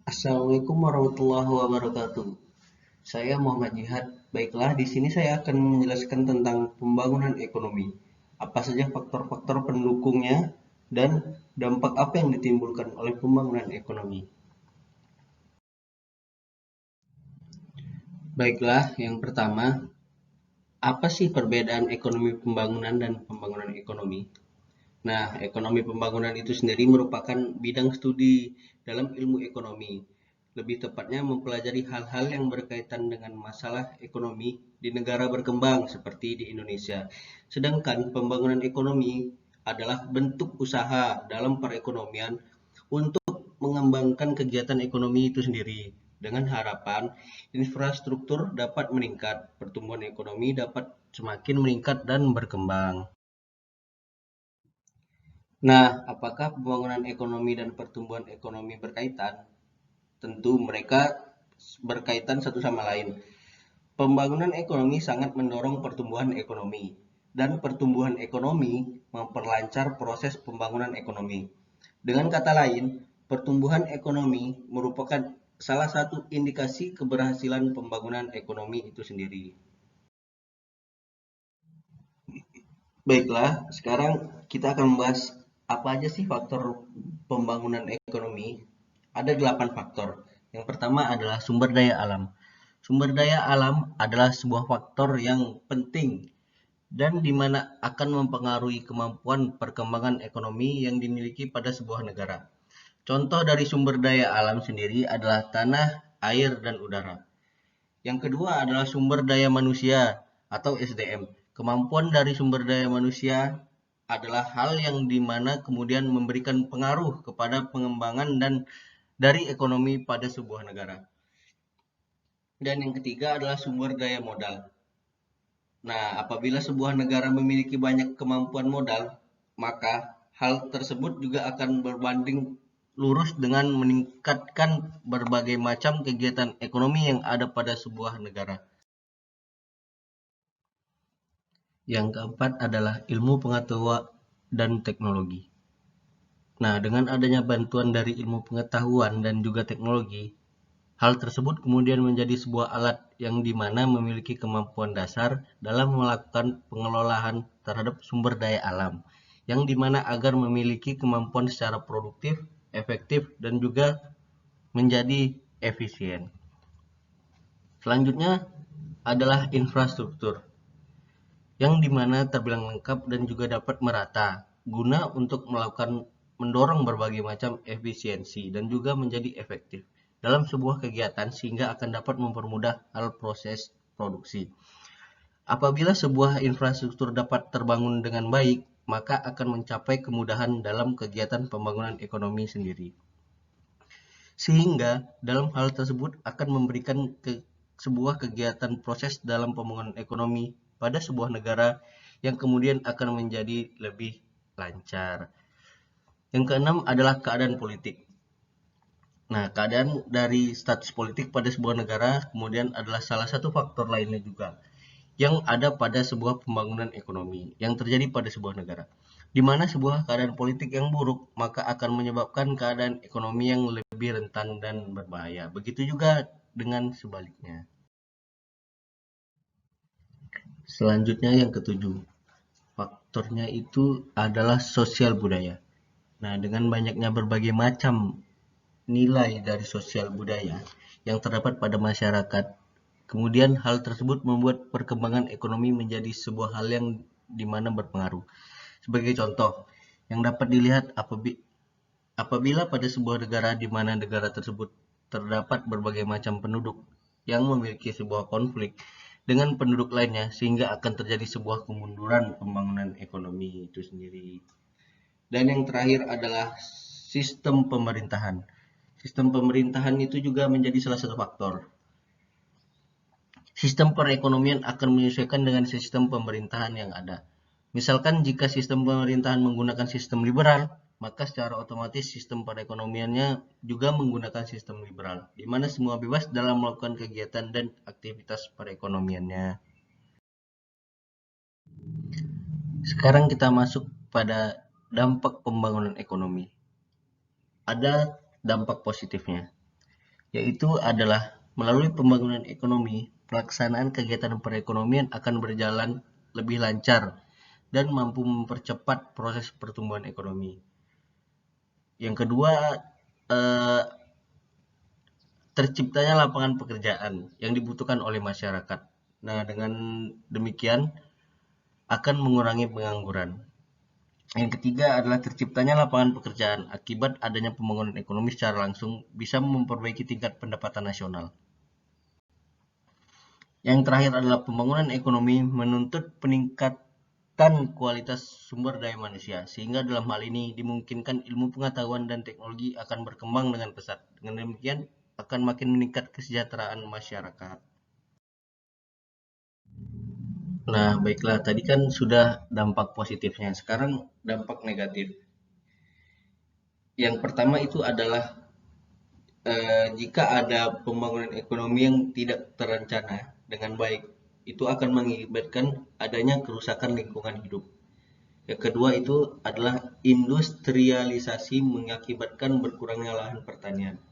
Assalamualaikum warahmatullahi wabarakatuh. Saya Muhammad Jihad. Baiklah, di sini saya akan menjelaskan tentang pembangunan ekonomi. Apa saja faktor-faktor pendukungnya dan dampak apa yang ditimbulkan oleh pembangunan ekonomi. Baiklah, yang pertama, apa sih perbedaan ekonomi pembangunan dan pembangunan ekonomi? Nah, ekonomi pembangunan itu sendiri merupakan bidang studi dalam ilmu ekonomi. Lebih tepatnya mempelajari hal-hal yang berkaitan dengan masalah ekonomi di negara berkembang seperti di Indonesia. Sedangkan pembangunan ekonomi adalah bentuk usaha dalam perekonomian untuk mengembangkan kegiatan ekonomi itu sendiri dengan harapan infrastruktur dapat meningkat, pertumbuhan ekonomi dapat semakin meningkat dan berkembang. Nah, apakah pembangunan ekonomi dan pertumbuhan ekonomi berkaitan? Tentu mereka berkaitan satu sama lain. Pembangunan ekonomi sangat mendorong pertumbuhan ekonomi, dan pertumbuhan ekonomi memperlancar proses pembangunan ekonomi. Dengan kata lain, pertumbuhan ekonomi merupakan salah satu indikasi keberhasilan pembangunan ekonomi itu sendiri. Baiklah, sekarang kita akan membahas apa aja sih faktor pembangunan ekonomi. Ada 8 faktor. Yang pertama adalah sumber daya alam. Sumber daya alam adalah sebuah faktor yang penting dan di mana akan mempengaruhi kemampuan perkembangan ekonomi yang dimiliki pada sebuah negara. Contoh dari sumber daya alam sendiri adalah tanah, air, dan udara. Yang kedua adalah sumber daya manusia atau SDM. Kemampuan dari sumber daya manusia adalah hal yang dimana kemudian memberikan pengaruh kepada pengembangan dan dari ekonomi pada sebuah negara. Dan yang ketiga adalah sumber daya modal. Nah, apabila sebuah negara memiliki banyak kemampuan modal, maka hal tersebut juga akan berbanding lurus dengan meningkatkan berbagai macam kegiatan ekonomi yang ada pada sebuah negara. Yang keempat adalah ilmu pengetahuan dan teknologi. Nah, dengan adanya bantuan dari ilmu pengetahuan dan juga teknologi, hal tersebut kemudian menjadi sebuah alat yang dimana memiliki kemampuan dasar dalam melakukan pengelolaan terhadap sumber daya alam, yang dimana agar memiliki kemampuan secara produktif, efektif, dan juga menjadi efisien. Selanjutnya adalah infrastruktur, yang dimana terbilang lengkap dan juga dapat merata, guna untuk melakukan mendorong berbagai macam efisiensi dan juga menjadi efektif dalam sebuah kegiatan sehingga akan dapat mempermudah hal proses produksi. Apabila sebuah infrastruktur dapat terbangun dengan baik, maka akan mencapai kemudahan dalam kegiatan pembangunan ekonomi sendiri. Sehingga dalam hal tersebut akan memberikan sebuah kegiatan proses dalam pembangunan ekonomi pada sebuah negara yang kemudian akan menjadi lebih lancar. Yang keenam adalah keadaan politik. Nah, keadaan dari status politik pada sebuah negara kemudian adalah salah satu faktor lainnya juga yang ada pada sebuah pembangunan ekonomi yang terjadi pada sebuah negara. Di mana sebuah keadaan politik yang buruk maka akan menyebabkan keadaan ekonomi yang lebih rentan dan berbahaya. Begitu juga dengan sebaliknya. Selanjutnya yang ketujuh, faktornya itu adalah sosial budaya. Nah, dengan banyaknya berbagai macam nilai dari sosial budaya yang terdapat pada masyarakat, kemudian hal tersebut membuat perkembangan ekonomi menjadi sebuah hal yang dimana berpengaruh. Sebagai contoh, yang dapat dilihat apabila pada sebuah negara di mana negara tersebut terdapat berbagai macam penduduk yang memiliki sebuah konflik dengan penduduk lainnya sehingga akan terjadi sebuah kemunduran pembangunan ekonomi itu sendiri. Dan yang terakhir adalah sistem pemerintahan. Sistem pemerintahan itu juga menjadi salah satu faktor. Sistem perekonomian akan menyesuaikan dengan sistem pemerintahan yang ada. Misalkan jika sistem pemerintahan menggunakan sistem liberal, maka secara otomatis sistem perekonomiannya juga menggunakan sistem liberal, di mana semua bebas dalam melakukan kegiatan dan aktivitas perekonomiannya. Sekarang kita masuk pada dampak pembangunan ekonomi. Ada dampak positifnya. yaitu adalah melalui pembangunan ekonomi, pelaksanaan kegiatan perekonomian akan berjalan lebih lancar dan mampu mempercepat proses pertumbuhan ekonomi. Yang kedua, eh, terciptanya lapangan pekerjaan yang dibutuhkan oleh masyarakat. Nah, dengan demikian akan mengurangi pengangguran. Yang ketiga adalah terciptanya lapangan pekerjaan akibat adanya pembangunan ekonomi secara langsung bisa memperbaiki tingkat pendapatan nasional. Yang terakhir adalah pembangunan ekonomi menuntut peningkatan kualitas sumber daya manusia, sehingga dalam hal ini dimungkinkan ilmu pengetahuan dan teknologi akan berkembang dengan pesat. Dengan demikian akan makin meningkat kesejahteraan masyarakat. Nah, baiklah, tadi kan sudah dampak positifnya. Sekarang dampak negatif. Yang pertama itu adalah jika ada pembangunan ekonomi yang tidak terencana dengan baik, itu akan mengakibatkan adanya kerusakan lingkungan hidup. Yang kedua itu adalah industrialisasi mengakibatkan berkurangnya lahan pertanian.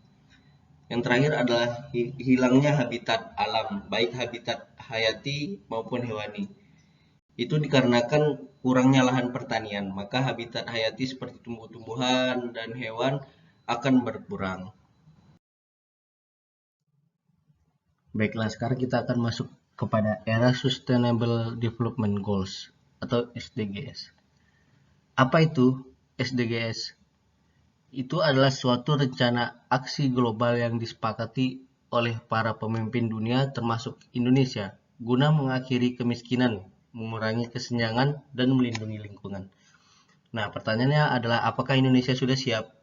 Yang terakhir adalah hilangnya habitat alam, baik habitat hayati maupun hewani. Itu dikarenakan kurangnya lahan pertanian, maka habitat hayati seperti tumbuh-tumbuhan dan hewan akan berkurang. Baiklah, sekarang kita akan masuk kepada era Sustainable Development Goals atau SDGs. Apa itu SDGs? Itu adalah suatu rencana aksi global yang disepakati oleh para pemimpin dunia termasuk Indonesia guna mengakhiri kemiskinan, mengurangi kesenjangan, dan melindungi lingkungan. Nah, pertanyaannya adalah apakah Indonesia sudah siap?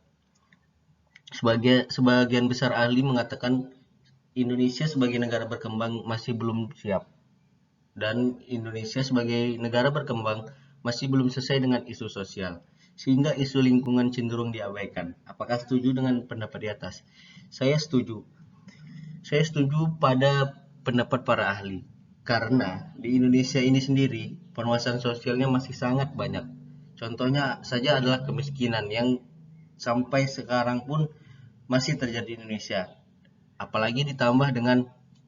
Sebagian besar ahli mengatakan Indonesia sebagai negara berkembang masih belum siap. Dan Indonesia sebagai negara berkembang masih belum selesai dengan isu sosial, sehingga isu lingkungan cenderung diabaikan. Apakah setuju dengan pendapat di atas? Saya setuju. Saya setuju pada pendapat para ahli. Karena di Indonesia ini sendiri, permasalahan sosialnya masih sangat banyak. Contohnya saja adalah kemiskinan yang sampai sekarang pun masih terjadi di Indonesia. Apalagi ditambah dengan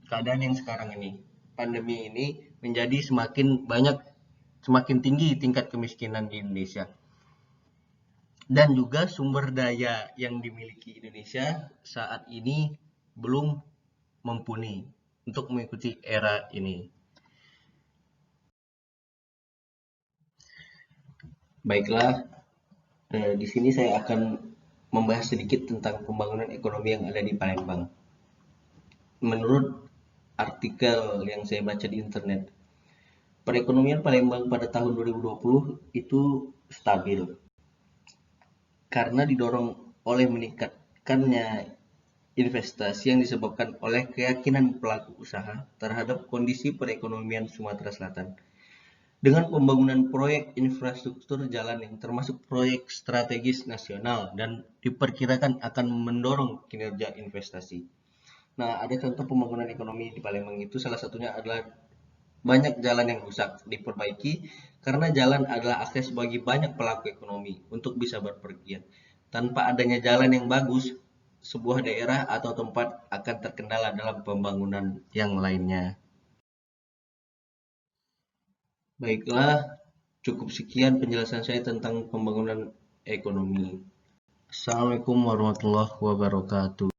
keadaan yang sekarang ini. Pandemi ini menjadi semakin tinggi tingkat kemiskinan di Indonesia. Dan juga sumber daya yang dimiliki Indonesia saat ini belum mumpuni untuk mengikuti era ini. Baiklah, di sini saya akan membahas sedikit tentang pembangunan ekonomi yang ada di Palembang. Menurut artikel yang saya baca di internet, perekonomian Palembang pada tahun 2020 itu stabil karena didorong oleh meningkatkannya investasi yang disebabkan oleh keyakinan pelaku usaha terhadap kondisi perekonomian Sumatera Selatan. Dengan pembangunan proyek infrastruktur jalan yang termasuk proyek strategis nasional dan diperkirakan akan mendorong kinerja investasi. Nah, ada contoh pembangunan ekonomi di Palembang itu salah satunya adalah banyak jalan yang rusak diperbaiki karena jalan adalah akses bagi banyak pelaku ekonomi untuk bisa berpergian. Tanpa adanya jalan yang bagus, sebuah daerah atau tempat akan terkendala dalam pembangunan yang lainnya. Baiklah, cukup sekian penjelasan saya tentang pembangunan ekonomi. Assalamualaikum warahmatullahi wabarakatuh.